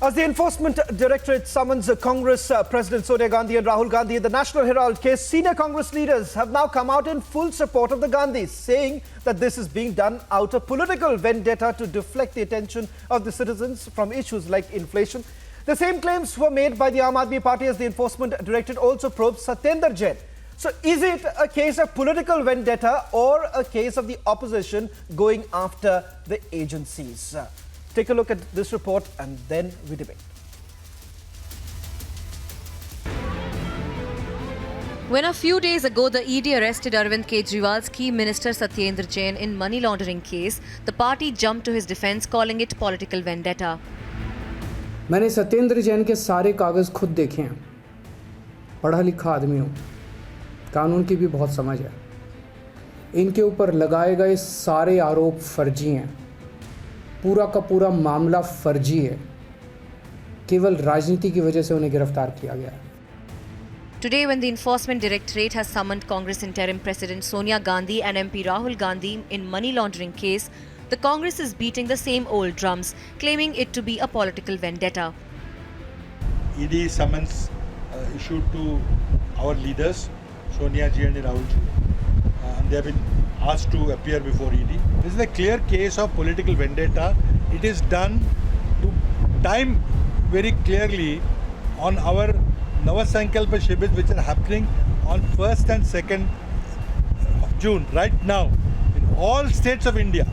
As the Enforcement Directorate summons Congress President Sonia Gandhi and Rahul Gandhi in the National Herald case, senior Congress leaders have now come out in full support of the Gandhis, saying that this is being done out of political vendetta to deflect the attention of the citizens from issues like inflation. The same claims were made by the Aam Aadmi Party as the Enforcement Directorate also probes Satyendar Jain. So is it a case of political vendetta or a case of the opposition going after the agencies? Take a look at this report and then we debate. When a few days ago the ED arrested Arvind Kejriwal's key minister Satyendar Jain in money laundering case, the party jumped to his defence, calling it political vendetta. मैंने सत्येंद्र जैन के सारे कागज़ खुद देखे हैं। पढ़ा लिखा आदमी हूँ, कानून की भी बहुत समझ है। इनके ऊपर लगाए गए सारे आरोप फर्जी हैं। पूरा का पूरा मामला फर्जी है। केवल राजनीति की वजह से उन्हें गिरफ्तार किया गया है। Today, when the Enforcement Directorate has summoned Congress Interim President Sonia Gandhi and MP Rahul Gandhi in money laundering case, the Congress is beating the same old drums, claiming it to be a political vendetta. ED summons issued to our leaders, Sonia Ji and Rahul Ji, and they have been asked to appear before ED. This is a clear case of political vendetta. It is done to time very clearly on our Navasankalpa Shibits which are happening on 1st and 2nd of June, right now, in all states of India.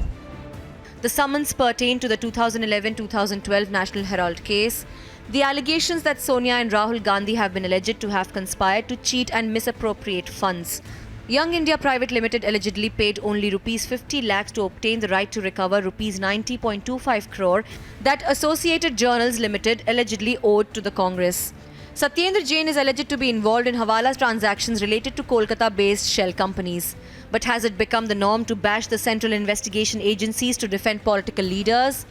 The summons pertain to the 2011-2012 National Herald case. The allegations that Sonia and Rahul Gandhi have been alleged to have conspired to cheat and misappropriate funds. Young India Private Limited allegedly paid only rupees 50 lakhs to obtain the right to recover rupees 90.25 crore that Associated Journals Limited allegedly owed to the Congress. Satyendar Jain is alleged to be involved in Hawala transactions related to Kolkata-based shell companies. But has it become the norm to bash the central investigation agencies to defend political leaders?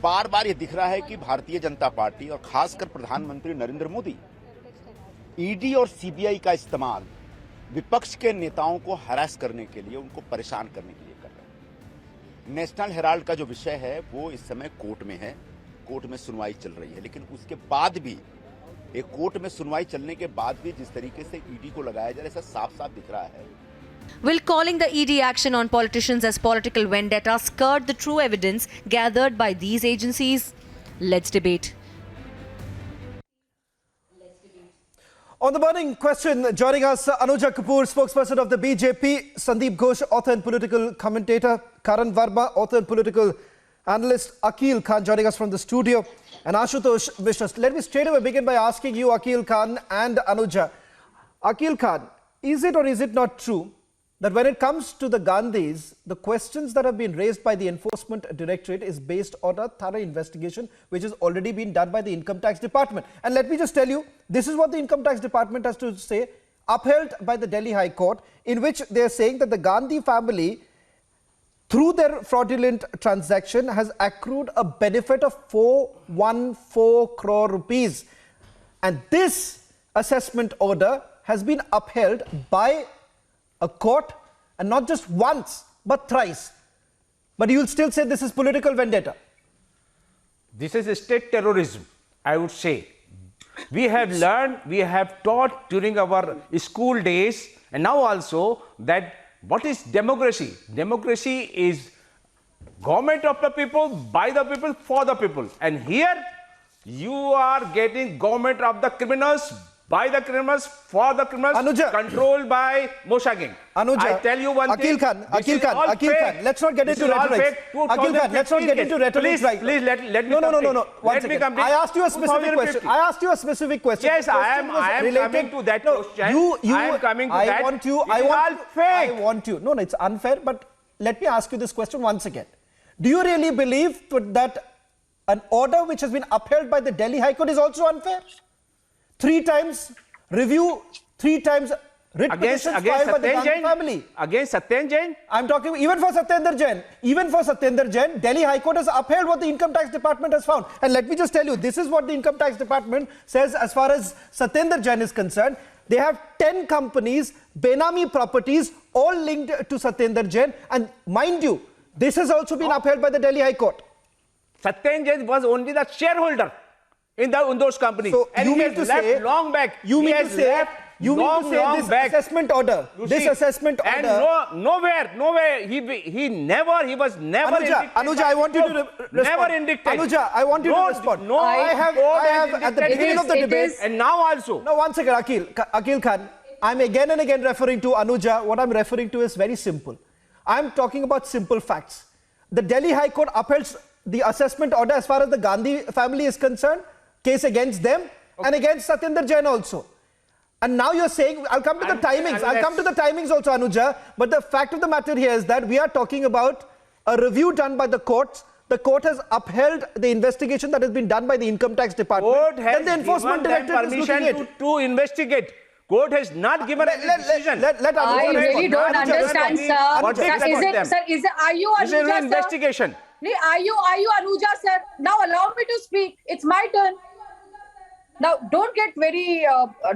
बार बार ये दिख रहा है कि Bharatiya Janata party और खासकर प्रधानमंत्री Narendra Modi ED और CBI का इस्तेमाल विपक्ष के नेताओं को हरास करने के लिए, उनको परेशान करने के लिए कर रहे हैं। नेशनल हेराल्ड का जो विषय है वो इस समय कोर्ट में है, कोर्ट में सुनवाई चल रही है, लेकिन उसके बाद भी एक कोर्ट में सुनवाई चलने के बाद भी जिस तरीके से ईडी को लगाया जा रहा है, ऐसा साफ-साफ दिख रहा है। Will calling the ED action on politicians as political vendetta skirt the true evidence gathered by these agencies? Let's debate. On the burning question, joining us, Anuja Kapoor, spokesperson of the BJP, Sandeep Ghosh, author and political commentator, Karan Verma, author and political analyst, Akil Khan, joining us from the studio, and Ashutosh Vishwas. Let me straight away begin by asking you, Akil Khan and Anuja. Akil Khan, is it or is it not true that when it comes to the Gandhis, the questions that have been raised by the Enforcement Directorate is based on a thorough investigation which has already been done by the Income Tax Department? And let me just tell you, this is what the Income Tax Department has to say, upheld by the Delhi High Court, in which they are saying that the Gandhi family, through their fraudulent transaction, has accrued a benefit of 414 crore rupees. And this assessment order has been upheld by a court, and not just once, but thrice. But you will still say this is political vendetta. This is state terrorism, I would say. We have learned, we have taught during our school days, and now also, that what is democracy? Democracy is government of the people, by the people, for the people. And here, you are getting government of the criminals, by the criminals, for the criminals, Anuja, controlled by Moshagging. Anuja, I tell you one Akil thing. Khan, Akil Khan, let's not get into rhetoric. Akil Khan, let's not get into rhetoric. Please let me No. Let me complete. I asked you a specific question. I asked you a specific question. Yes, I am coming to that question. I am coming to that. I want you. No, it's unfair, but let me ask you this question once again. Do you really believe that an order which has been upheld by the Delhi High Court is also unfair? 3 times review, 3 times writ petitions filed by the Gandhi family. Against Satyendar Jain? I'm talking even for Satyendar Jain. Even for Satyendar Jain, Delhi High Court has upheld what the Income Tax Department has found. And let me just tell you, this is what the Income Tax Department says as far as Satyendar Jain is concerned. They have 10 companies, Benami properties, all linked to Satyendar Jain. And mind you, this has also been upheld by the Delhi High Court. Satyendar Jain was only the shareholder in those companies. So and you he mean has to left say long back. You He mean to has say left you mean long, to say long this back. assessment order? You This see, assessment and order. nowhere. He was never indicted. Anuja, I want you to respond. Never indicted. Anuja, I want you to respond. I have at the beginning of the debate, and now also. No, one second, Akil Khan. I'm again and again referring to Anuja. What I'm referring to is very simple. I'm talking about simple facts. The Delhi High Court upholds the assessment order as far as the Gandhi family is concerned, case against them and against Satyendar Jain also. And now you're saying, I'll come to the timings. I'll come to the timings also, Anuja. But the fact of the matter here is that we are talking about a review done by the courts. The court has upheld the investigation that has been done by the Income Tax Department. Court has then the enforcement given them director is looking permission to investigate. Court has not given a decision. Let Anuja I really respond. don't Anuja, understand, sir. What Sir, are you This is an Anuja, sir? investigation. Are you Anuja, sir? Now allow me to speak. It's my turn. Now don't get very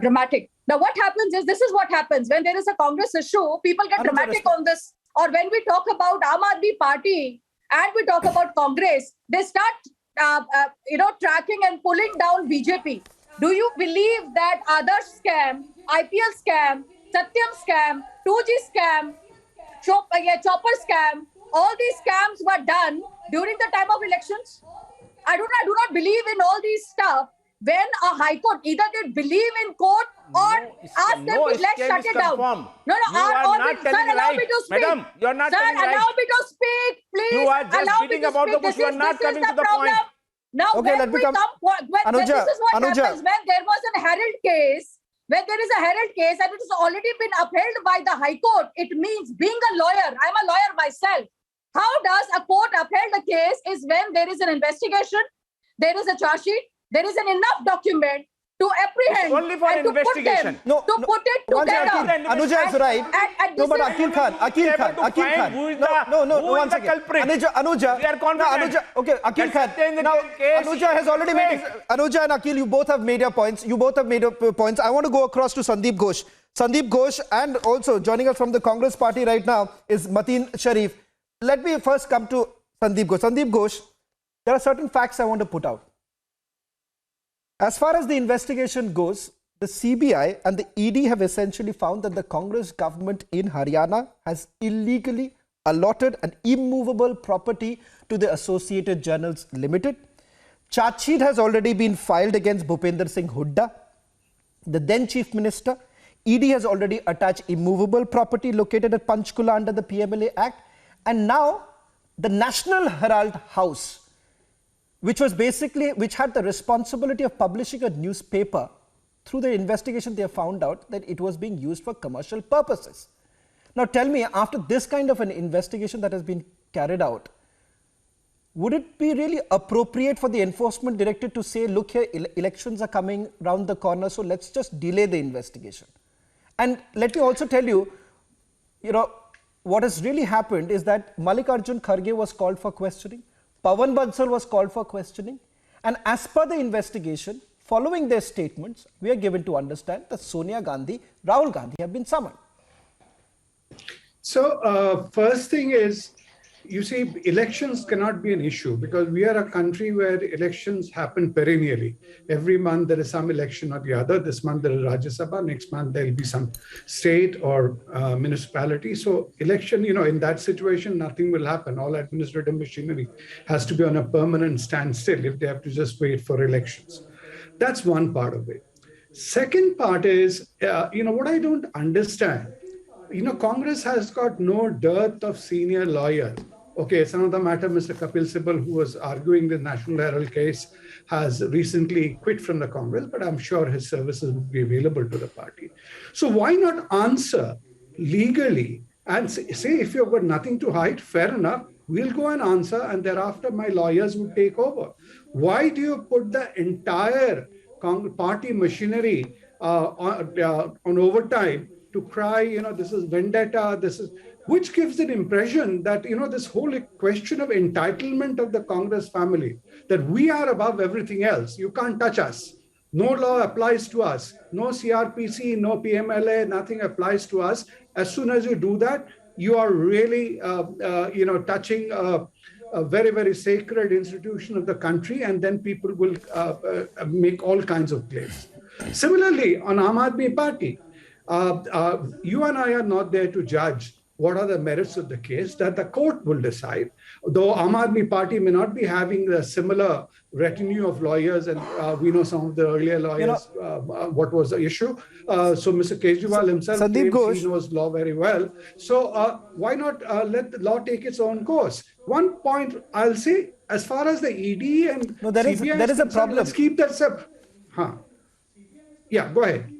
dramatic. Now what happens is, this is what happens when there is a Congress issue. People get Anuja, dramatic on this. Or when we talk about Aam Aadmi Party and we talk about Congress, they start tracking and pulling down BJP. Do you believe that Adarsh scam, IPL scam, Satyam scam, 2G scam, Chopper scam, all these scams were done during the time of elections? I do not believe in all these stuff. When a high court, either they believe in court or ask them to let's shut it down. You are not telling allow right. me to speak. Madam, you are not Sir, telling right. allow me to speak, please. You are just allow me beating to about speak. the bush. You are not coming to the point. Now, Okay, when let me we come- Anuja, this is what Anuja. happens when there was a herald case. When there is a herald case and it has already been upheld by the High Court, it means being a lawyer. I'm a lawyer myself. How does a court uphold a case? Is when there is an investigation, there is a charge sheet, there is an enough document to apprehend It's only for and investigation. put it One second, together. Anuja is right. This But is- Akil Khan. Who is One the second. culprit? Anuja. We are confident. Anuja, okay, Akil Khan. Satyendar Jain Now, case Anuja has already made Anuja and Akil, you both have made your points. Points. I want to go across to Sandeep Ghosh. Sandeep Ghosh, and also joining us from the Congress party right now is Mateen Sharif. Let me first come to Sandeep Ghosh. Sandeep Ghosh, there are certain facts I want to put out. As far as the investigation goes, the CBI and the ED have essentially found that the Congress government in Haryana has illegally allotted an immovable property to the Associated Journals Limited. Charge sheet has already been filed against Bhupender Singh Hooda, the then Chief Minister. ED has already attached immovable property located at Panchkula under the PMLA Act. And now the National Herald House, which had the responsibility of publishing a newspaper, through the investigation they have found out that it was being used for commercial purposes. Now tell me, after this kind of an investigation that has been carried out, would it be really appropriate for the enforcement director to say, look here, elections are coming round the corner, so let's just delay the investigation? And let me also tell you, what has really happened is that Mallikarjun Kharge was called for questioning. Pawan Bansal was called for questioning, and as per the investigation, following their statements, we are given to understand that Sonia Gandhi, Rahul Gandhi have been summoned. So first thing is, you see, elections cannot be an issue because we are a country where elections happen perennially. Every month there is some election or the other. This month there is Rajya Sabha. Next month there will be some state or municipality. So election, in that situation, nothing will happen. All administrative machinery has to be on a permanent standstill if they have to just wait for elections. That's one part of it. Second part is, what I don't understand, Congress has got no dearth of senior lawyers. Okay, some of the matter, Mr. Kapil Sibal, who was arguing the National Herald case, has recently quit from the Congress, but I'm sure his services would be available to the party. So why not answer legally and say if you've got nothing to hide, fair enough, we'll go and answer, and thereafter my lawyers will take over. Why do you put the entire party machinery on overtime to cry, this is vendetta, which gives an impression that, this whole question of entitlement of the Congress family, that we are above everything else. You can't touch us. No law applies to us. No CRPC, no PMLA, nothing applies to us. As soon as you do that, you are really, touching a very, very sacred institution of the country, and then people will make all kinds of claims. Similarly, on Aam Aadmi Party, you and I are not there to judge what are the merits of the case. That the court will decide. Though Aam Aadmi Party may not be having a similar retinue of lawyers, and we know some of the earlier lawyers, what was the issue. So Mr. Kejriwal himself claims he knows law very well. So why not let the law take its own course? One point I'll say, as far as the ED and CBI there is a problem. Let's keep that separate. Yeah, go ahead.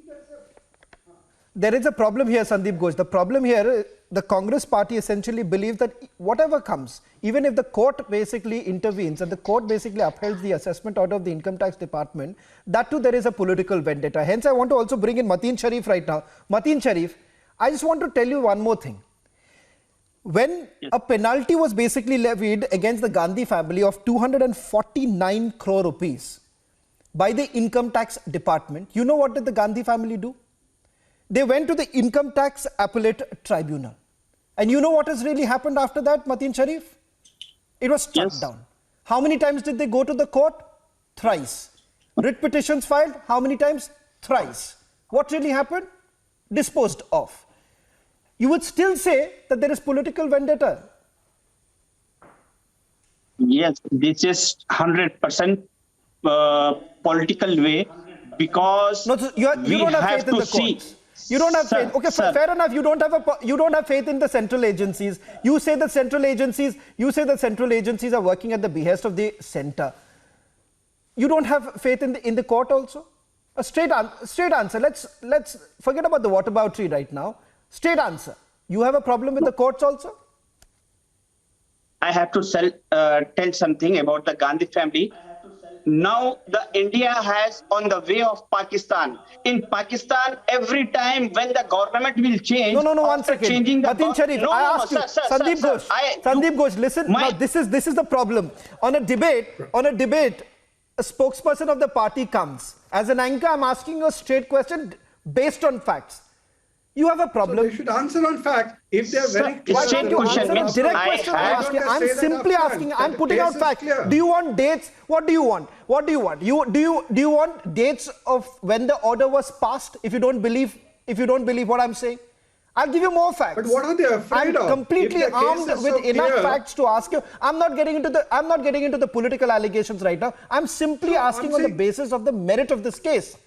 There is a problem here, Sandeep Ghosh. The problem here, the Congress party essentially believes that whatever comes, even if the court basically intervenes and the court basically upholds the assessment order of the income tax department, that too there is a political vendetta. Hence, I want to also bring in Mateen Sharif right now. Mateen Sharif, I just want to tell you one more thing. When a penalty was basically levied against the Gandhi family of 249 crore rupees by the income tax department, you know what did the Gandhi family do? They went to the Income Tax Appellate Tribunal. And you know what has really happened after that, Mateen Sharif? It was struck down. How many times did they go to the court? Thrice. Writ petitions filed? How many times? Thrice. What really happened? Disposed of. You would still say that there is political vendetta. Yes, this is 100% political way, because no, so you don't have faith in the courts. You don't have faith. Okay, fair enough. You don't have faith in the central agencies. You say the central agencies are working at the behest of the center. You don't have faith in the court also? A straight answer. Let's forget about the whataboutery right now. Straight answer. You have a problem with the courts also? I have to tell something about the Gandhi family. Now the India has on the way of Pakistan. In Pakistan, every time when the government will change, no, 1 second. Changing the Mateen Sharif, I ask you, Sandeep Ghosh. Sandeep Ghosh, listen. Now, this is the problem. On a debate, a spokesperson of the party comes. As an anchor, I'm asking you a straight question based on facts. You have a problem. So they should answer on fact. If they are very clear. Why don't you answer a direct question I'm asking? I'm simply asking. I'm putting out facts. Do you want dates? What do you want? What do you want? Do you want dates of when the order was passed? If you don't believe what I'm saying, I'll give you more facts. But what are they afraid of? I'm completely armed with enough facts to ask you. I'm not getting into the political allegations right now. I'm simply asking on the basis of the merit of this case.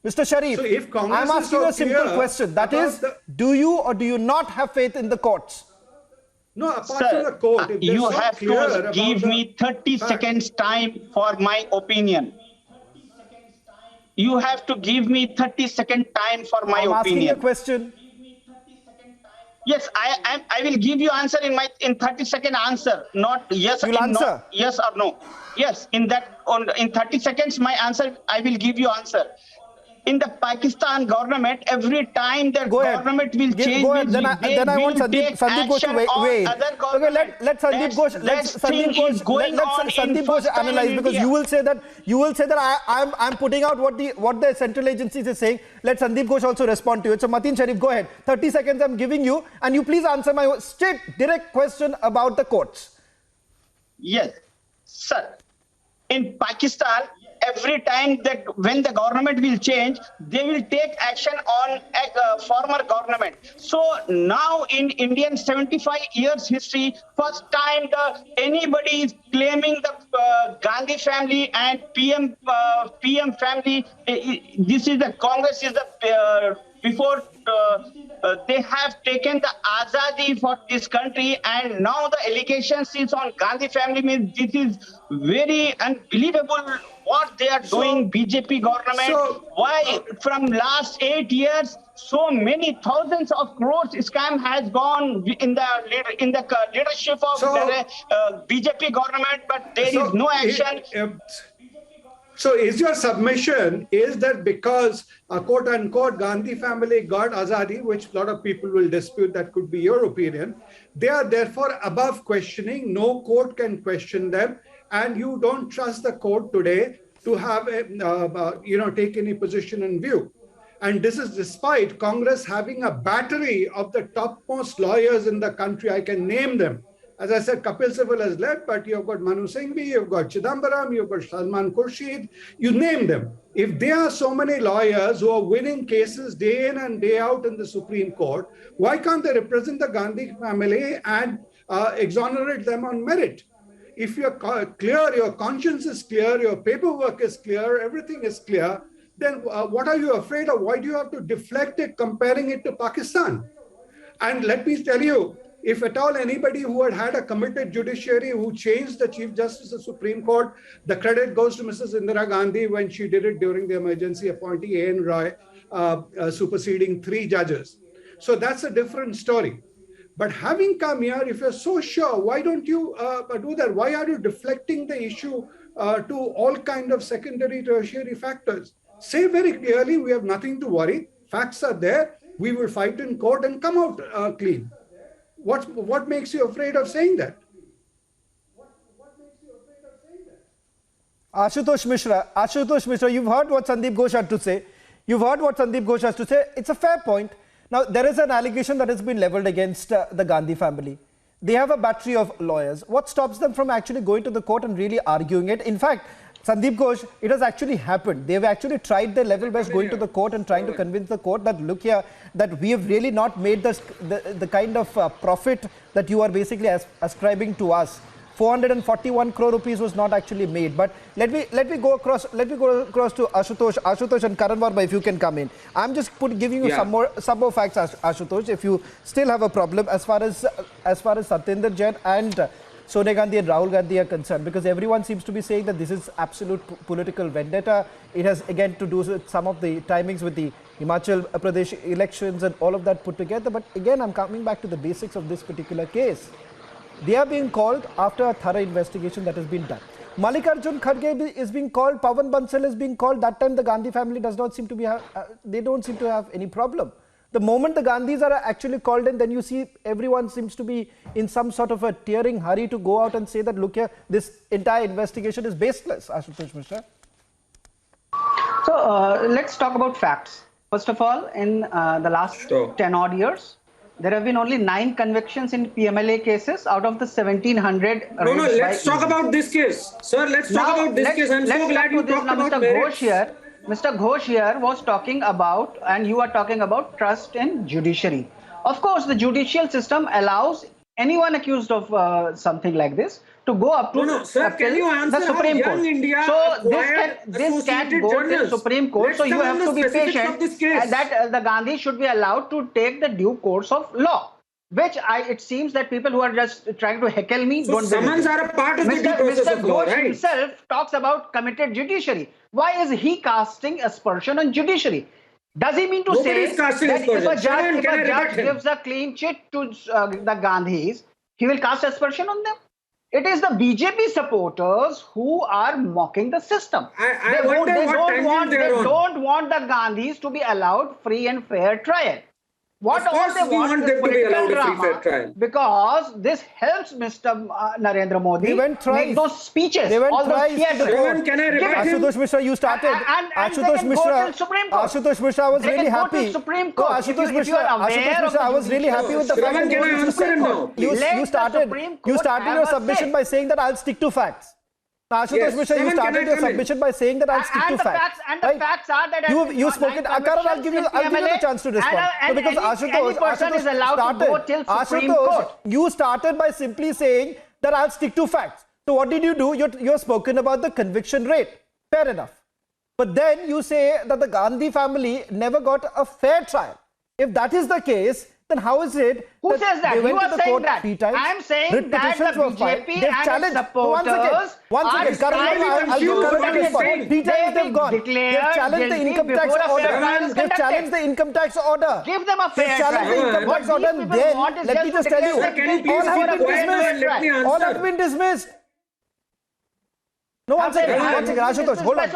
Mr. Sharif, so I'm asking you a simple question. That is, do you or do you not have faith in the courts? No, apart from the court. You have to give me 30 seconds time for my opinion. You have to give me 30 second time for my opinion. I'm asking a question. Yes, I will give you answer in 30 second answer, not yes. You'll answer? Not yes or no. Yes, in 30 seconds my answer, I will give you answer. In the Pakistan government, every time the government will change, then I want Sandeep Ghosh to weigh. Okay, let Sandeep Ghosh analyze, because you will say that I'm putting out what the central agencies is saying. Let Sandeep Ghosh also respond to it. So Mateen Sharif, go ahead. 30 seconds I'm giving you, and you please answer my straight, direct question about the courts. Yes, sir. In Pakistan, every time when the government will change, they will take action on former government. So now in Indian 75 years history, first time anybody is claiming the Gandhi family and PM family. This is the Congress is the before they have taken the azadi for this country, and now the allegations is on Gandhi family. Means this is very unbelievable what they are doing. BJP government. Why from last 8 years so many thousands of crores scam has gone in the leadership of BJP government, but there is no action. So is your submission is that because a quote unquote Gandhi family got azadi, which a lot of people will dispute, that could be your opinion, they are therefore above questioning, no court can question them, and you don't trust the court today to have take any position in view. And this is despite Congress having a battery of the topmost lawyers in the country. I can name them. As I said, Kapil Sibal has led, but you've got Manu Singhvi, you've got Chidambaram, you've got Salman Khurshid, you name them. If there are so many lawyers who are winning cases day in and day out in the Supreme Court, why can't they represent the Gandhi family and exonerate them on merit? If you're clear, your conscience is clear, your paperwork is clear, everything is clear, then what are you afraid of? Why do you have to deflect it, comparing it to Pakistan? And let me tell you, if at all anybody who had a committed judiciary who changed the Chief Justice of the Supreme Court, the credit goes to Mrs. Indira Gandhi when she did it during the emergency appointee A.N. Roy, superseding 3 judges. So that's a different story. But having come here, if you're so sure, why don't you do that? Why are you deflecting the issue to all kind of secondary, tertiary factors? Say very clearly, we have nothing to worry. Facts are there. We will fight in court and come out clean. What makes you afraid of saying that? Ashutosh Mishra, you've heard what Sandeep Ghosh had to say. You've heard what Sandeep Ghosh has to say. It's a fair point. Now, there is an allegation that has been leveled against the Gandhi family. They have a battery of lawyers. What stops them from actually going to the court and really arguing it? In fact, Sandeep Ghosh, it has actually happened. They've actually tried their level best going to the court and trying to convince the court that, look here, that we have really not made the kind of profit that you are basically ascribing to us. 441 crore rupees was not actually made. But let me go across to Ashutosh and Karan Varma, if you can come in. I'm just giving you some more facts, Ashutosh, if you still have a problem as far as Satyendar Jain and Sonia Gandhi and Rahul Gandhi are concerned, because everyone seems to be saying that this is absolute political vendetta. It has again to do with some of the timings with the Himachal Pradesh elections and all of that put together. But again, I'm coming back to the basics of this particular case. They are being called after a thorough investigation that has been done. Mallikarjun Kharge is being called, Pawan Bansal is being called. That time the Gandhi family does not seem to be, they don't seem to have any problem. The moment the Gandhis are actually called in, then you see everyone seems to be in some sort of a tearing hurry to go out and say that, look here, this entire investigation is baseless. Ashutosh Mishra. So let's talk about facts. First of all, in the last 10 odd years, there have been only 9 convictions in PMLA cases out of the 1700. No, let's talk about this case. Sir, let's talk about this case. I'm so glad you talked about merits. Mr. Ghosh here was talking about, and you are talking about, trust in judiciary. Of course, the judicial system allows anyone accused of something like this to go up to the Supreme Court. India So this can go to the Supreme Court. So you have to be patient that the Gandhis should be allowed to take the due course of law. Which it seems that people who are just trying to heckle me don't believe. Summons are a part of the due process of law, right? Himself talks about committed judiciary. Why is he casting aspersion on judiciary? Does he mean to say that if a judge gives a clean chit to the Gandhis, he will cast aspersion on them? It is the BJP supporters who are mocking the system. They don't want the Gandhis to be allowed free and fair trial. What all they want is political drama, because this helps Mr. Narendra Modi make those speeches, all those theatres. Ashutosh Mishra, you started. Ashutosh Mishra, I was really happy. Ashutosh Mishra, I was really happy with the fact that you started your submission by saying that I'll stick to facts. Ashutosh Mishra, you started your submission by saying that I'll stick to facts. And the facts are that you spoken. Karan, I'll give you the chance to respond. Because Ashutosh, you started by simply saying that I'll stick to facts. So what did you do? You're spoken about the conviction rate. Fair enough. But then you say that the Gandhi family never got a fair trial. If that is the case, then how is it? Who says that? You are saying that. I am saying that the BJP and its supporters once again, I'll give Karan to respond. 3 times they've gone. They've challenged the income tax order. They've challenged the income tax order. Give them a fair trial. They've challenged the income tax order. And then, let me just tell you, all have been dismissed. No, one second, Ashutosh, hold on.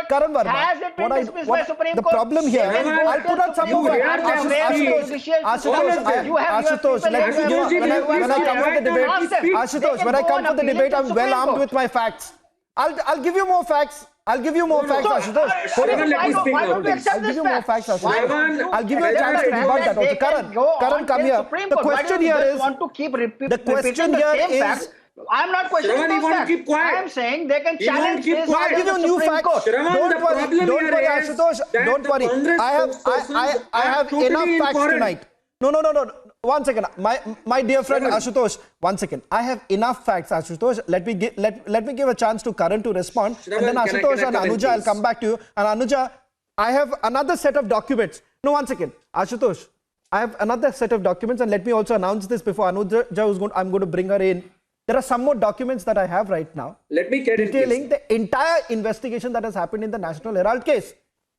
Karan Varma. Has it been dismissed by Supreme Court? The problem here, I'll put out some more. Ashutosh, when I come for the debate, Ashutosh, when I come for the debate, I'm well armed with my facts. I'll give you more facts. I'll give you more facts, Ashutosh. Hold on. Shravan, let me speak Why now, don't we please. accept I'll give this you more fact? facts, Ashutosh. Shravan, I'll give you a chance to debunk that also. Karan, come here. The question here is, want to keep the question repeating the here same is, facts. I'm not questioning Shravan, he those won't facts. keep quiet. I'm saying they can He won't challenge keep this quiet. I'll give you to the new Supreme facts. Court. Shravan, Don't the worry, problem don't here worry, is Ashutosh. that Don't the worry. Congress I have spokespersons are enough totally facts incoherent. tonight. No. One second. My dear friend Shravan. Ashutosh, one second. I have enough facts, Ashutosh. Let me give a chance to Karan to respond. Shravan, And then can I Ashutosh and come in, Anuja, I'll please? come back to you. And Anuja, I have another set of documents. No, one second. Ashutosh, I have another set of documents, and let me also announce this before Anuja I'm going to bring her in. There are some more documents that I have right now Let me get in, detailing please. the entire investigation that has happened in the National Herald case.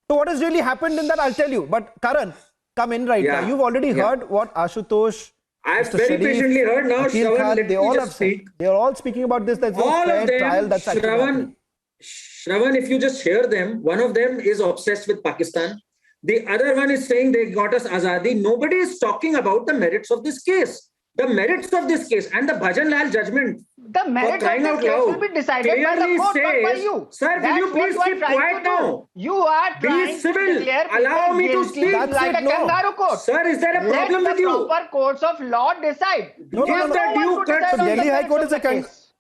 So what has really happened in that, I'll tell you. But Karan, come in right now. You've already heard what Ashutosh, I've Mr. very Sharif, patiently heard. Now, Akil Shravan, Khan, let they me all just have said. speak. They are all speaking about this. There's no All fair of them, trial that's actually happening. Shravan, if you just hear them, one of them is obsessed with Pakistan. The other one is saying they got us Azadi. Nobody is talking about the merits of this case. The merits of this case and the Bhajan Lal judgment. The merits of this case will be decided by the court, not by you. Sir, will you please keep quiet now? You are trying Be civil. to declare Allow people me to guilty speak. That's like it, a no. kangaroo court. Sir, is there a problem Let with the you? proper courts of law decide. No. Give the due one to cut. decide on the Delhi High merits Court of is a the case.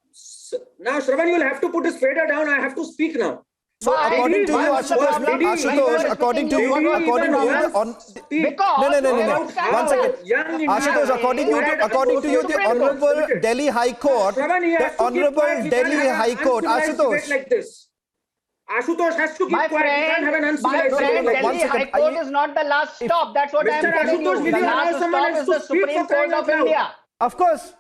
Now, Shravan, you'll have to put his fader down. I have to speak now. So Why? according to you, What's the problem? Ashutosh, according to you, one second. Ashutosh, according to you, the Honorable Delhi High Court, the Honorable Delhi High Court, Ashutosh. Like this. Ashutosh has to keep My quiet. He can't have an friend, uncivilized debate like Delhi this. High Court is not the last stop. That's what I am Mr. telling you. Ashutosh, will The you allow last someone stop else is to the speak Supreme for crying Court of out loud? India. Of course.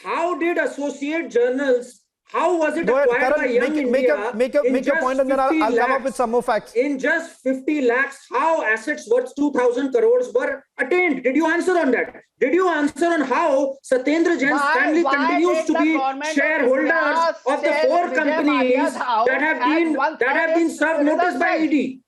How did Associate Journals, how was it Go ahead, acquired by Karan, Young make India? a point and then I'll come up with some more facts. In just 50 lakhs, how assets worth 2,000 crores were attained? Did you answer on that? Did you answer on how Satyendar Jain's family continues to be shareholders of the four companies that have been served notice by ED?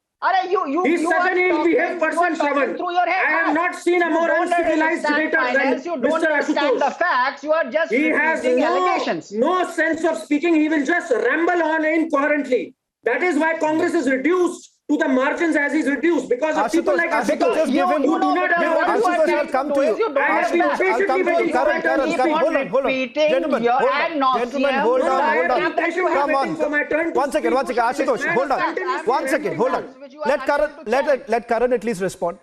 He's such an ill-behaved person, Shravan. I have not seen a more uncivilized debater than You don't Mr. understand the Ashutosh. facts. You are just He has repeating allegations. no sense of speaking. He will just ramble on incoherently. That is why Congress is reduced to the margins as is reduced because of people like Ashutosh. Just give him. You do not have what you are Ashutosh, I'll come to you. I have been Ashutosh, I'll patiently come to waiting you. for my turn to Karan, speak. hold on. Gentlemen, hold on. Come on. One second. Ashutosh, hold on. One second, hold on. Let Karan at least respond.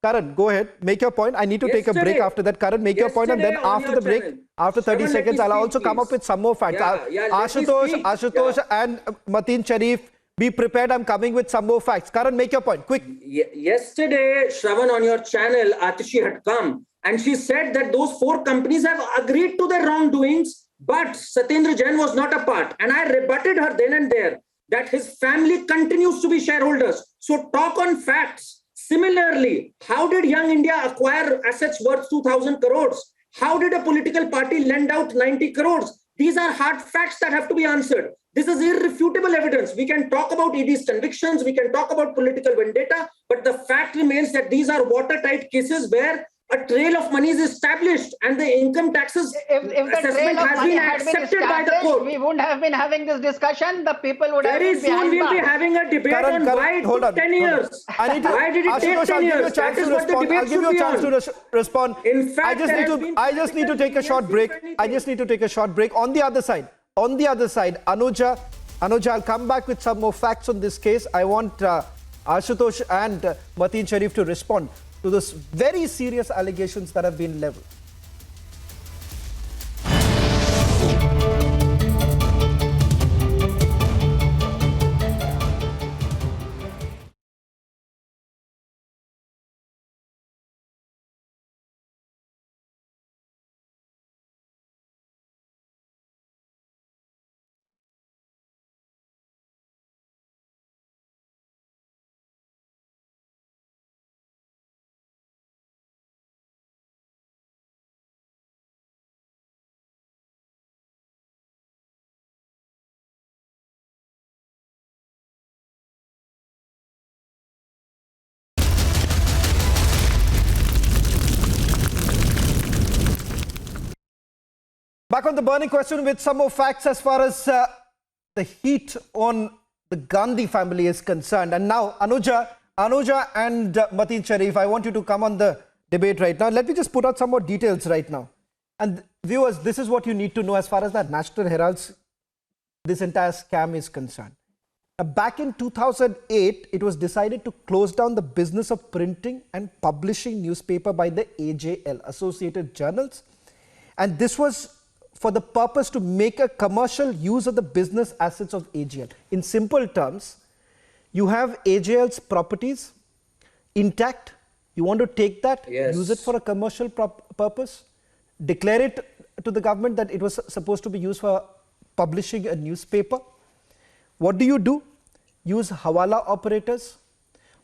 Karan, go ahead. Make your point. I need to take a break after that. Karan, make your point, and then after the break, after 30 seconds, I'll also come up with some more facts. Ashutosh and Mateen Sharif, be prepared. I'm coming with some more facts. Karan, make your point. Quick. Yesterday, Shravan, on your channel, Atishi had come and she said that those four companies have agreed to their wrongdoings, but Satyendar Jain was not a part. And I rebutted her then and there that his family continues to be shareholders. So talk on facts. Similarly, how did Young India acquire assets worth 2,000 crores? How did a political party lend out 90 crores? These are hard facts that have to be answered. This is irrefutable evidence. We can talk about ED's convictions, we can talk about political vendetta, but the fact remains that these are watertight cases where a trail of money is established and the income taxes assessment has been accepted by the court. We wouldn't have been having this discussion. The people would have been Very soon we'll be having a debate on why it took 10 years. Why did it take 10 years? That is what the debate should be on. I'll give you a chance to respond. In fact, I just need to take a short break. On the other side, Anuja, I'll come back with some more facts on this case. I want Ashutosh and Mateen Sharif to respond to those very serious allegations that have been leveled. Back on the burning question with some more facts as far as the heat on the Gandhi family is concerned. And now, Anuja and Mateen Sharif, I want you to come on the debate right now. Let me just put out some more details right now. And viewers, this is what you need to know as far as the National Herald's, this entire scam is concerned. Now, back in 2008, it was decided to close down the business of printing and publishing newspaper by the AJL, Associated Journals. And this was for the purpose to make a commercial use of the business assets of AJL. In simple terms, you have AJL's properties intact. You want to take that, use it for a commercial purpose, declare it to the government that it was supposed to be used for publishing a newspaper. What do? Use hawala operators.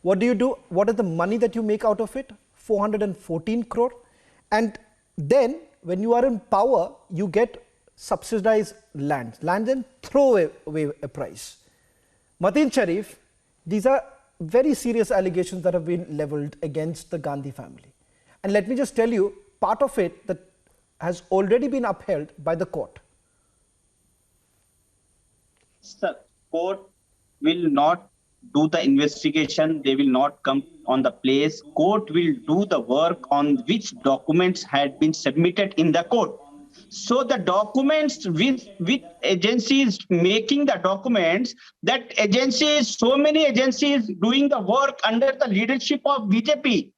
What do you do? What is the money that you make out of it? 414 crore. And then when you are in power, you get subsidized land and throw away a price. Mateen Sharif, these are very serious allegations that have been leveled against the Gandhi family. And let me just tell you, part of it that has already been upheld by the court. Sir, court will not do the investigation. They will not come on the place. Court will do the work on which documents had been submitted in the court. So the documents with agencies making the documents, that agencies, so many agencies doing the work under the leadership of BJP.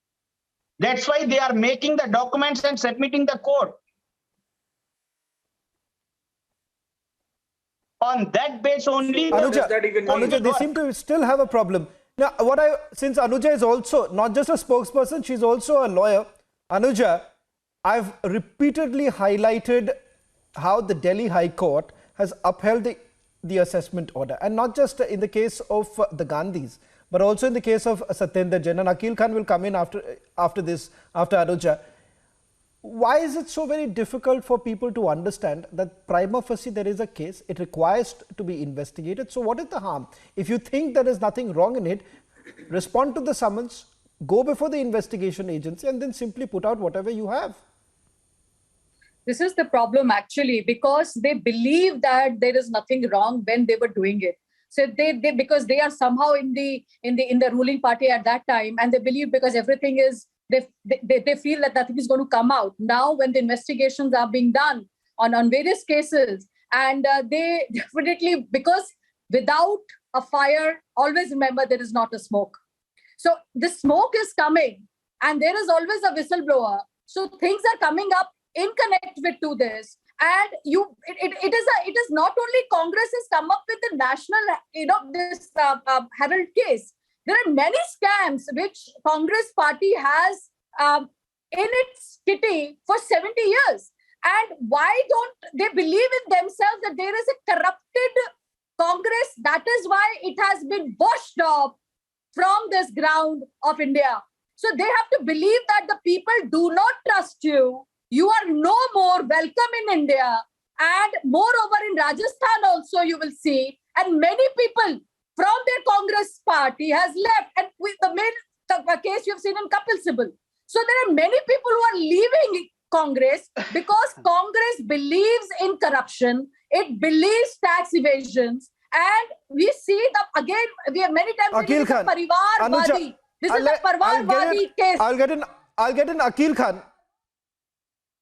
That's why they are making the documents and submitting the court. On that base only. Anuja, they seem to still have a problem. Now, since Anuja is also not just a spokesperson, she's also a lawyer. Anuja, I've repeatedly highlighted how the Delhi High Court has upheld the assessment order, and not just in the case of the Gandhis, but also in the case of Satyendar Jain. And Akil Khan will come in after Anuja. Why is it so very difficult for people to understand that prima facie there is a case, it requires to be investigated? So what is the harm? If you think there is nothing wrong in it, respond to the summons, go before the investigation agency, and then simply put out whatever you have. This is the problem actually, because they believe that there is nothing wrong when they were doing it. So because they are somehow in the ruling party at that time, and they believe because everything is, they feel that nothing is going to come out. Now, when the investigations are being done on various cases, and they definitely, because without a fire, always remember there is not a smoke. So the smoke is coming, and there is always a whistleblower. So things are coming up in connect to this, and it is not only Congress has come up with the national, this Herald case. There are many scams which Congress party has in its kitty for 70 years. And why don't they believe in themselves that there is a corrupted Congress? That is why it has been washed off from this ground of India. So they have to believe that the people do not trust you. You are no more welcome in India. And moreover, in Rajasthan also you will see, and many people from their Congress party has left. And with the main case you have seen in Kapil Sibal. So there are many people who are leaving Congress because Congress believes in corruption. It believes tax evasions. And we see again, we have many times Akil Khan, Parivarvadi. This is a Parivarvadi case. I'll get in Akil Khan.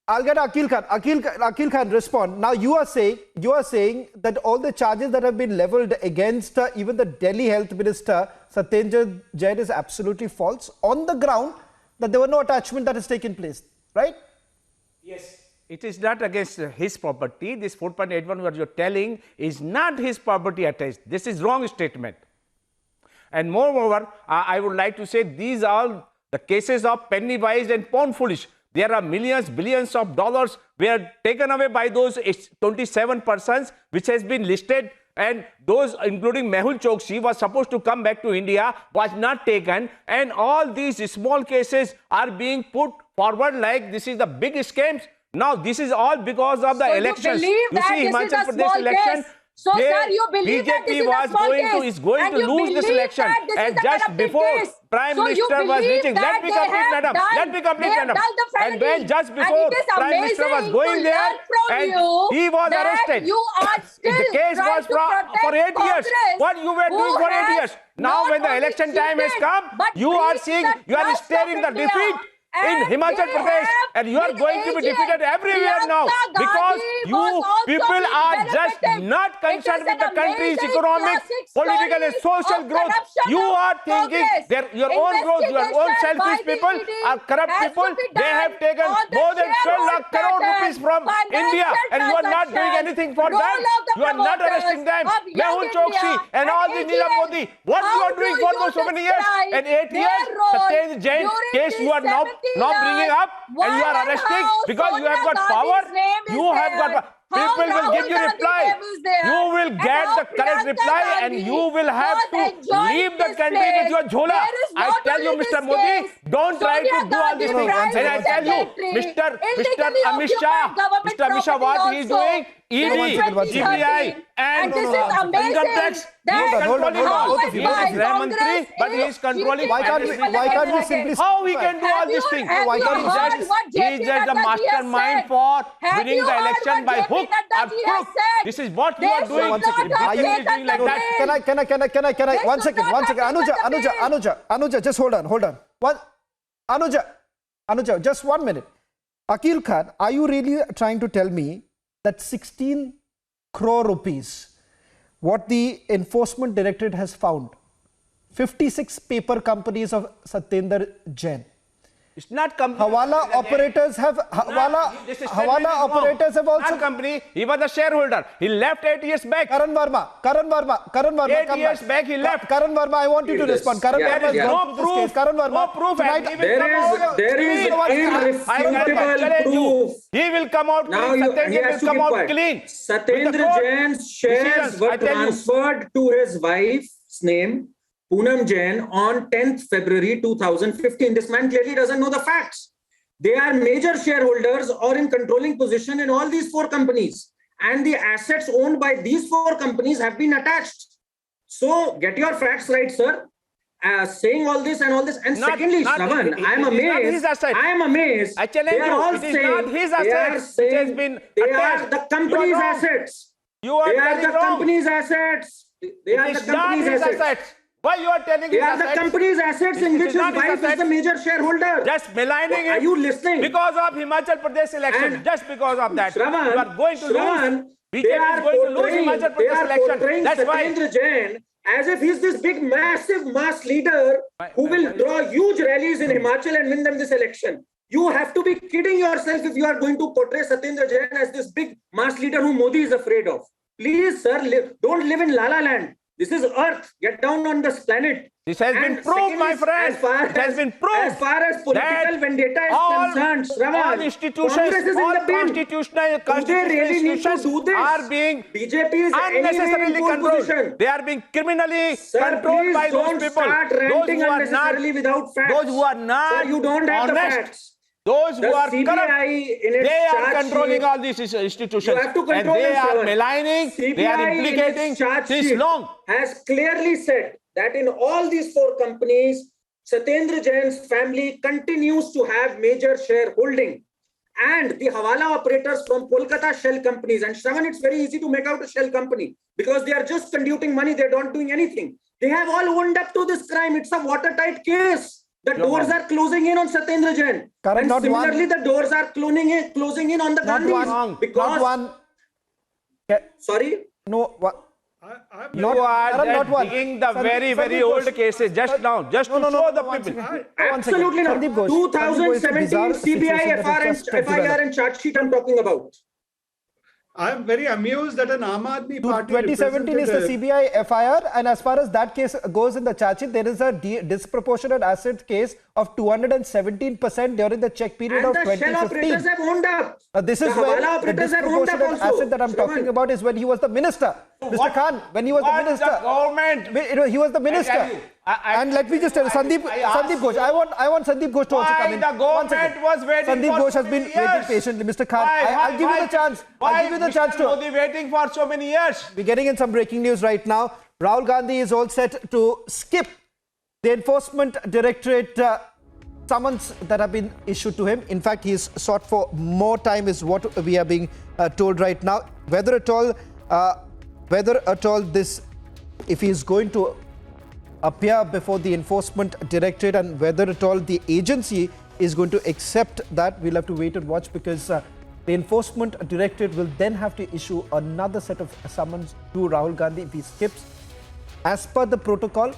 I'll get Akil Khan. Akil Khan, respond. Now you are saying that all the charges that have been leveled against even the Delhi Health Minister Satyendar Jain is absolutely false on the ground that there were no attachment that has taken place, right? Yes. It is not against his property. This 4.81 what you are telling is not his property attached. This is wrong statement. And moreover, I would like to say these are the cases of penny wise and pound foolish. There are millions, billions of dollars were taken away by those 27 persons which has been listed, and those including Mehul Chokshi was supposed to come back to India, was not taken, and all these small cases are being put forward like this is the big scams. Now this is all because of the elections. You see Himachal Pradesh election, So, sir, you believe that this is a small case, is going and to you lose this believe election, that this and is a just corrupted before case. Prime So you Minister was believe reaching, that let me they complete, have madam. done- Let me complete, they have madam. done the And felony. when just And before it is Prime Minister was amazing going to there, learn from and you he was that arrested. you are still The case trying was to protect for 8 years. Congress, What you were who doing for 8 has years? Now not when the only election time has cheated, come, but you are breached seeing, the you are trust staring of the India. defeat in And Himachal they Pradesh, have, and you are with going to be AGM, defeated everywhere now, Priyanka because Gandhi you was also people being are just benefited. not It concerned is with the an country's amazing economic, classic political and story social of growth. corruption You of are thinking Congress. your own growth, your own Investigation by selfish the people ED are corrupt has people. to be They have done taken on the more than 12 sharehold lakh crore rupees pattern, from India, financial and you are not doing transactions, anything for role them. of the You are not promoters arresting them. of Young Mehul Chokshi India and all the Neelam AGM. Modi. What How you are doing do for you those so many years? describe And 8 their years, role Satyendar Jain during case you these are now 70 bringing years? up, and you are Why and arresting how because you have Sonia got power. Gandhi's name is You have got there? power. How People will Rahul give you Gandhi reply. name is there? You will And get how the correct Priyanka reply, and Gandhi you will have was to enjoying leave the this country with place. your jhola. There is I not tell you, only Mr. this Modi, case. don't try to Sonia do all these Gandhi, things. private And I tell you, secretary, Mr. illegally Amit Shah, occupied government Mr. Amit Shah, what property he is also. doing, ED, Since GPI, 2013. and this is amazing income tax. that He is controlling how all. and He why is Gray Congress Mantri, but he is is controlling. cheating Why can't we simply How he can do all Have these you- things? have Why you can't he heard just- what He JP is just the Naddaji has mastermind said? for Have winning you the heard election what by JP hook or Naddaji has crook. said? This is what you They are doing. should not have Are you- taken the doing like that? blame. Can I? They One should second. not have taken the Anuja, just hold on. What? Anuja, just 1 minute. Akil Khan, are you really trying to tell me that 16 crore rupees, what the Enforcement Directorate has found, 56 paper companies of Satyendar Jain, It's not company. Hawala operators have also company. He was a shareholder. He left 8 years back. Karan Verma. 8 come years back. back he left. Karan Verma, I want you to respond. Karan Yeah, Verma has yeah. gone through this case. Karan Verma, No proof. tonight- And he will come out There is clean. irrefutable challenge you. proof. He will come out Now clean. he Satyendar has will to come keep out quiet. clean. With the Satyendar court Jain's shares decisions, were I tell you. transferred to his wife's name, Poonam Jain, on 10th February 2015. This man clearly doesn't know the facts. They are major shareholders or in controlling position in all these 4 companies. And the assets owned by these 4 companies have been attached. So get your facts right, sir. Saying all this. And secondly, Shravan, I am amazed. I challenge they are you. all It is saying, not his they are assets. It has saying been they attached. are the You are company's wrong. assets. You are They are telling the wrong. company's assets. They are It the is not company's his assets. assets. Why you are telling They his are the assets? company's assets in It which is his not his wife is assets. the major shareholder. Just maligning Are him. you listening? Because of Himachal Pradesh election. And Just because of that. Shravan, you are going to lose. they BJP are is going to lose portraying, Himachal they Pradesh are election. portraying That's why. Satyendar Jain as if he's this big, massive mass leader who will draw huge rallies in Himachal and win them this election. You have to be kidding yourself if you are going to portray Satyendar Jain as this big mass leader who Modi is afraid of. Please, sir, don't live in La La Land. This is Earth. Get down on this planet. This has been And proved, my secondly, friend. It has been proved. As far as political that vendetta is all concerned, Shravan, all institutions, Congress is in all the bin. constitutional Do they really need to institutions do this? are being BJP is unnecessarily anyway in pole controlled. position. They are being criminally Sir, controlled please by those don't people. start ranting those who are unnecessarily not, without facts. Those who are not Sir, you don't have honest, the facts. those who The are CBI corrupt, in its they are charge controlling sheet- all these institutions. You have to control and they them, are Shravan. maligning, they are CBI in implicating its charge this sheet long. has clearly said that in all these 4 companies, Satyendar Jain's family continues to have major shareholding. And the Hawala operators from Kolkata shell companies, and Shravan, it's very easy to make out a shell company because they are just conducting money, they're not doing anything. They have all owned up to this crime. It's a watertight case. The doors are closing in on Satyendar Jain. Karan, And not similarly, one. the doors are closing in on the Not Gandhis. one. Because, Not one. sorry? No, what? You are Karan, not one. digging the Sandeep very Ghosh. old cases just now, just to show the one people. second. Absolutely not. Sandeep Ghosh. 2017 CBI FIR FIR and charge sheet I'm talking about. I'm very amused that an Aam Aadmi Party 2017 is the representative- CBI FIR, and as far as that case goes in the charge sheet, there is a disproportionate asset case of 217% during the check period And of the shell 2015. operators have owned up. This is The where Hawala the operators have owned up disproportionate also. asset that I'm talking Shravan. about is when he was the minister. Mr. Khan, when he was the What minister. the government? He was the minister. And let me just tell you, Sandeep Ghosh, I want Sandeep Ghosh to also come in. The government was waiting Sandeep for Ghosh has been waiting patiently. Mr. Khan, I'll give you the chance. I'll give you the chance to. Why Modi waiting for so many years? We're getting in some breaking news right now. Rahul Gandhi is all set to skip the Enforcement Directorate summons that have been issued to him. In fact, he is sought for more time is what we are being told right now. Whether at all this, if he is going to appear before the Enforcement Directorate and whether at all the agency is going to accept that, we'll have to wait and watch, because the Enforcement Directorate will then have to issue another set of summons to Rahul Gandhi if he skips. As per the protocol,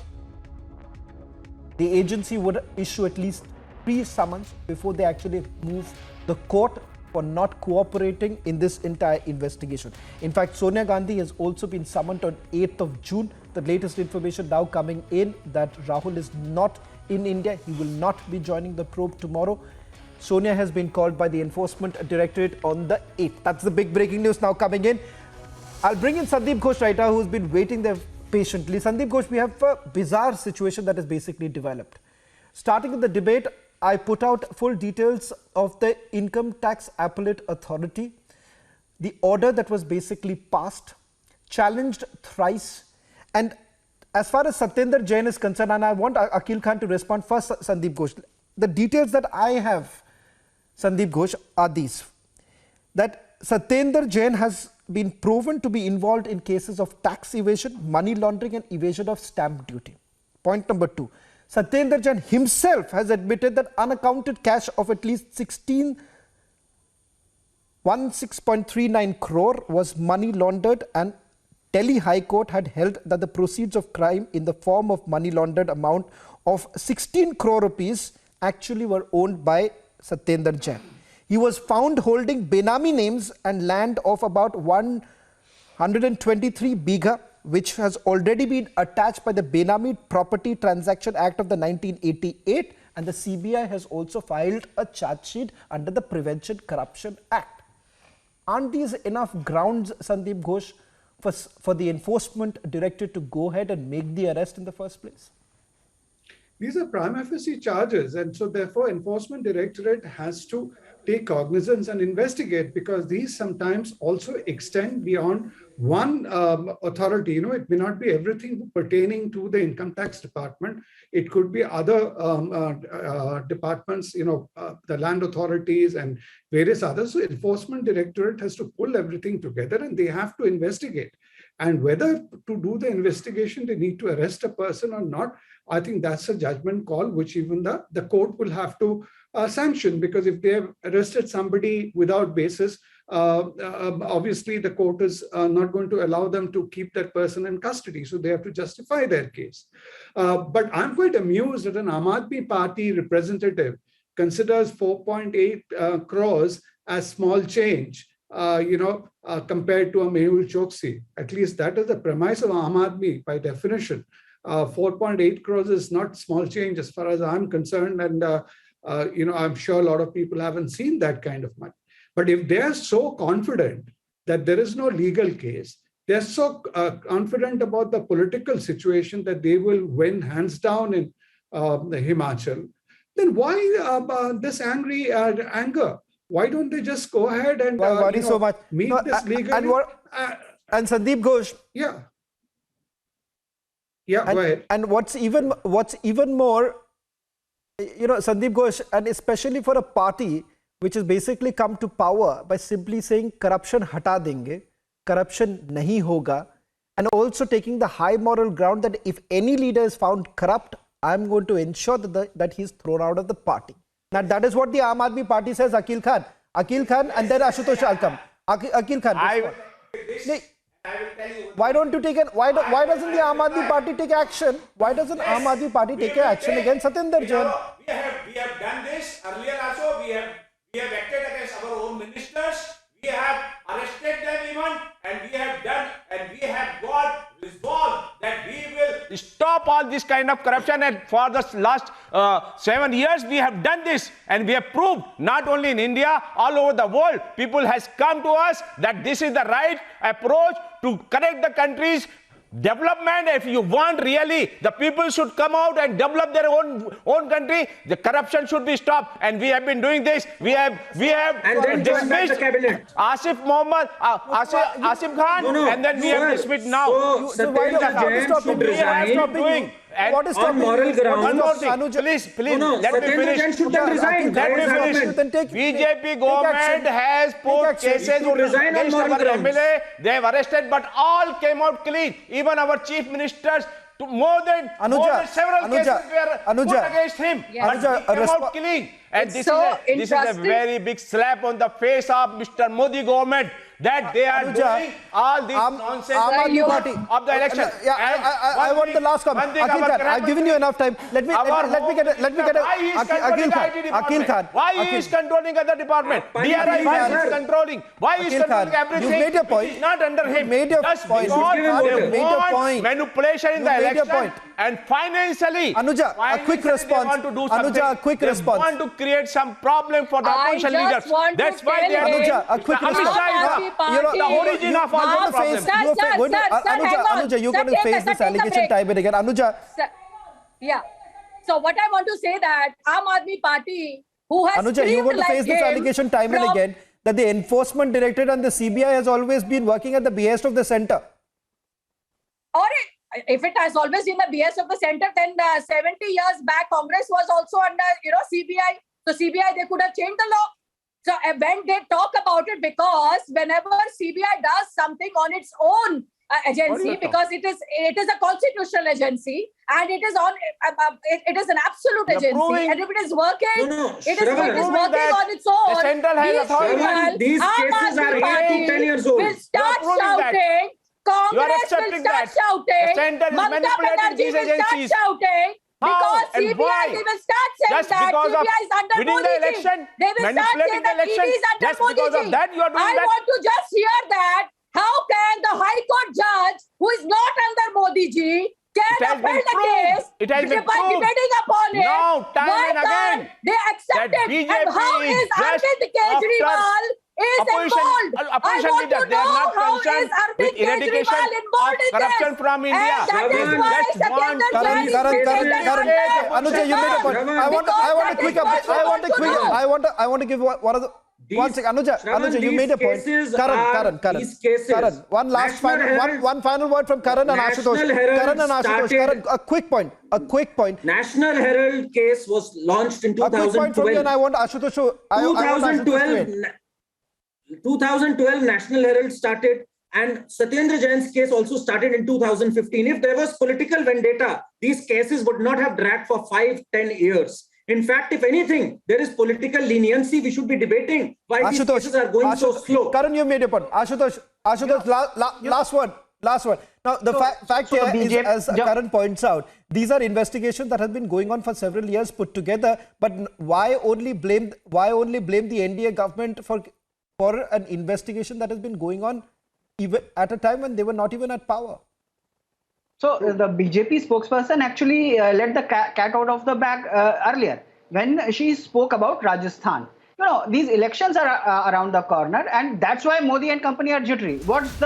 the agency would issue at least 3 summons before they actually move the court for not cooperating in this entire investigation. In fact, Sonia Gandhi has also been summoned on 8th of June. The latest information now coming in that Rahul is not in India. He will not be joining the probe tomorrow. Sonia has been called by the Enforcement Directorate on the 8th. That's the big breaking news now coming in. I'll bring in Sandeep Ghosh right now, who's been waiting there patiently. Sandeep Ghosh, we have a bizarre situation that has basically developed. Starting with the debate, I put out full details of the Income Tax Appellate Authority, the order that was basically passed, challenged thrice. And as far as Satyendar Jain is concerned, and I want Akhil Khan to respond first, Sandeep Ghosh. The details that I have, Sandeep Ghosh, are these. That Satyendar Jain has been proven to be involved in cases of tax evasion, money laundering and evasion of stamp duty. Point number 2. Satyendar Jain himself has admitted that unaccounted cash of at least 16.39 crore was money laundered, and Delhi High Court had held that the proceeds of crime in the form of money laundered amount of 16 crore rupees actually were owned by Satyendar Jain. He was found holding Benami names and land of about 123 bigha, which has already been attached by the Benami Property Transaction Act of the 1988, and the CBI has also filed a charge sheet under the Prevention Corruption Act. Aren't these enough grounds, Sandeep Ghosh, for the Enforcement Directorate to go ahead and make the arrest in the first place? These are prima facie charges, and so therefore Enforcement Directorate has to take cognizance and investigate, because these sometimes also extend beyond one authority. It may not be everything pertaining to the income tax department. It could be other departments, the land authorities and various others. So Enforcement Directorate has to pull everything together and they have to investigate. And whether to do the investigation, they need to arrest a person or not, I think that's a judgment call, which even the court will have to sanction, because if they have arrested somebody without basis, obviously the court is not going to allow them to keep that person in custody. So they have to justify their case. But I'm quite amused that an Aam Aadmi Party representative considers 4.8 crores as small change, compared to a Mehul Choksi. At least that is the premise of Aam Aadmi by definition. 4.8 crores is not small change as far as I'm concerned. And, I'm sure a lot of people haven't seen that kind of money. But if they're so confident that there is no legal case, they're so confident about the political situation that they will win hands down in Himachal, then why this anger? Why don't they just go ahead and so much? Meet this legally? And Sandeep Ghosh. Yeah, go ahead. And what's even more, Sandeep Ghosh, and especially for a party which has basically come to power by simply saying corruption hata denge, corruption nahi hoga, and also taking the high moral ground that if any leader is found corrupt, I'm going to ensure that he's thrown out of the party. Now that is what the Aam Aadmi Party says. Akhil Khan, and then Ashutosh Alkam. Akhil Khan. Why don't you take it? Why doesn't the Aam Aadmi Party take action? Why doesn't Aam Aadmi Party take action against Satyendar Jain? We have done this earlier also. We have acted against our own ministers. We have arrested them even, and we have got resolve that we will stop all this kind of corruption. And for the last 7 years, we have done this, and we have proved not only in India, all over the world, people has come to us that this is the right approach to correct the country's Development, if you want really, the people should come out and develop their own country. The corruption should be stopped, and we have been doing this. We have and then dismissed the cabinet. Asif Khan, and then we have dismissed now. So Satyendar should resign. What is on moral grounds? One more thing. Please, let me finish. Jain should then resign. Let me finish. BJP government has put cases against our MLA. They have arrested, but all came out clean. Even our chief ministers, more than several cases were put against him. But he came out clean. And this is a very big slap on the face of Mr. Modi government, that they are doing all this nonsense of the election. I want the last comment. Akil Khan, I've given you enough time. Let me get Akil Khan. Why he is controlling other department? DRI is controlling. Why he is controlling everything? You made your point. It's not under him. You made your point. They want manipulation in the election and financially. Anuja, a quick response. Anuja, a quick response. They want to create some problem for the opposition leaders. That's why they are. Anuja, a quick response. The origin of all the problems. Anuja, you're going to face this allegation time and again. Anuja. Yeah. So what I want to say that Aam Aadmi Party, who has Anuja, you're going to face this allegation time and again that the Enforcement Directorate and the CBI has always been working at the behest of the centre. Or if it has always been the behest of the centre, then 70 years back, Congress was also under, CBI. So CBI, they could have changed the law. So when they talk about it, because whenever CBI does something on its own agency, because it is a constitutional agency and it is an absolute agency, and if it is working, it is working on its own. The central has authority. These cases are 8 to 10 years old. Will start shouting. Congress will start shouting. Mamata Banerjee will start shouting. Because CBI, they will start saying that CBI is under Modi ji. They will start saying that ED is under Modi ji. I want to just hear that. How can the High Court judge, who is not under Modi ji, can uphold the case by debating upon it? No, time and again. They accept it. And how is Arvind Kejriwal is involved? I want to know how is Arvind Kejriwal involved in corruption this? from India. And that is why Satyendar Jain is Anuja, you made a point. I want to give one of the. One second, Anuja, you made a point. Karan, one final word from Karan and Ashutosh. Karan, a quick point. National Herald case was launched in 2012. A quick point from you, and I want Ashutosh to. 2012 National Herald started, and Satyendar Jain's case also started in 2015. If there was political vendetta, these cases would not have dragged for 5-10 years. In fact, if anything, there is political leniency. We should be debating why these cases are going so slow. Karan, you made a point. Ashutosh, last one. Now, the fact here is, as Karan points out, these are investigations that have been going on for several years put together. But why only blame the NDA government for an investigation that has been going on even at a time when they were not even at power? So the BJP spokesperson actually let the cat out of the bag earlier when she spoke about Rajasthan. These elections are around the corner, and that's why Modi and company are jittery. What's the